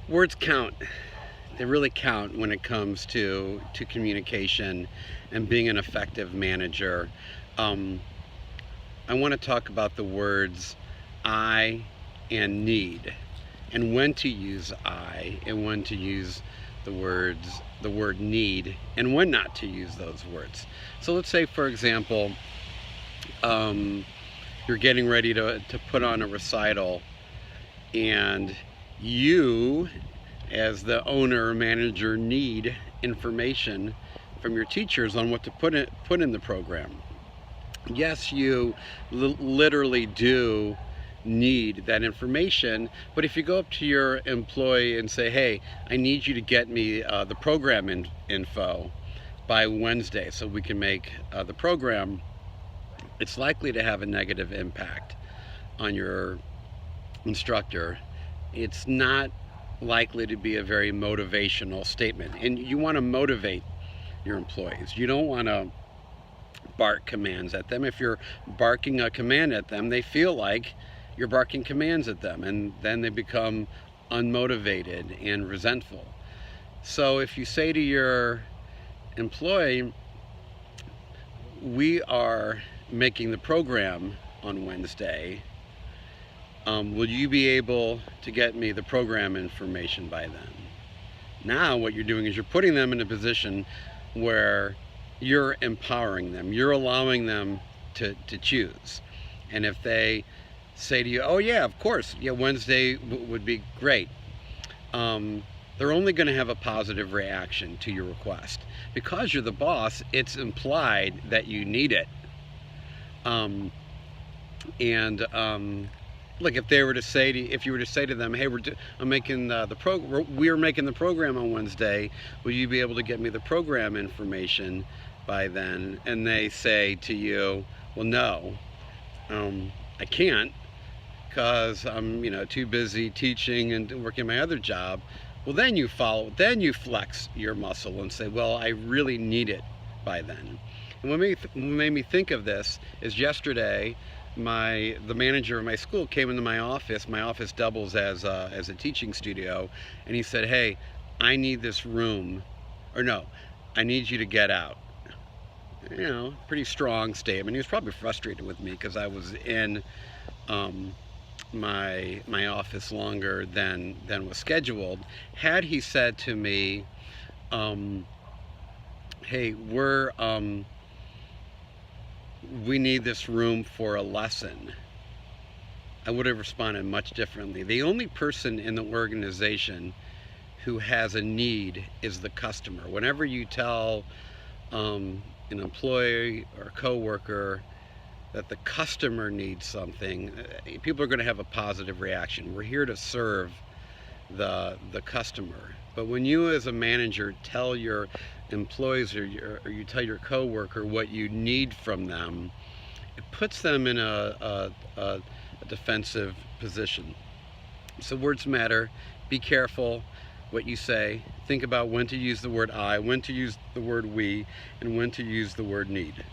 Words count. They really count when it comes to communication and being an effective manager. Um, I want to talk about the words I and need, and when to use I and when to use the word need, and when not to use those words. So let's say, for example, um, you're getting ready to put on a recital, and you, as the owner or manager, need information from your teachers on what to put in the program. Yes, you literally do need that information, but if you go up to your employee and say, hey, I need you to get me the program info by Wednesday so we can make the program, it's likely to have a negative impact on your instructor. It's not likely to be a very motivational statement, and you want to motivate your employees. You don't want to bark commands at them. If you're barking a command at them, they feel like you're barking commands at them, and then they become unmotivated and resentful. So if you say to your employee, we are making the program on Wednesday, will you be able to get me the program information by then? Now what you're doing is you're putting them in a position where you're empowering them. You're allowing them to choose. And if they say to you, oh yeah, of course, yeah, Wednesday would be great, they're only going to have a positive reaction to your request. Because you're the boss, it's implied that you need it. Look, if you were to say to them, hey, we're making the program on Wednesday, will you be able to get me the program information by then? And they say to you, well, no, I can't, because I'm too busy teaching and working my other job. Well, then you flex your muscle and say, well, I really need it by then. And what made me think of this is yesterday, the manager of my school came into my office. My office doubles as a teaching studio, and he said, hey, I need this room, or no, I need you to get out. Pretty strong statement. He was probably frustrated with me because I was in my office longer than was scheduled. Had he said to me, hey, we need this room for a lesson, I would have responded much differently. The only person in the organization who has a need is the customer. Whenever you tell an employee or coworker that the customer needs something, people are going to have a positive reaction. We're here to serve the customer. But when you as a manager tell your employees or you tell your coworker what you need from them, it puts them in a defensive position. So words matter. Be careful what you say. Think about when to use the word I, when to use the word we, and when to use the word need.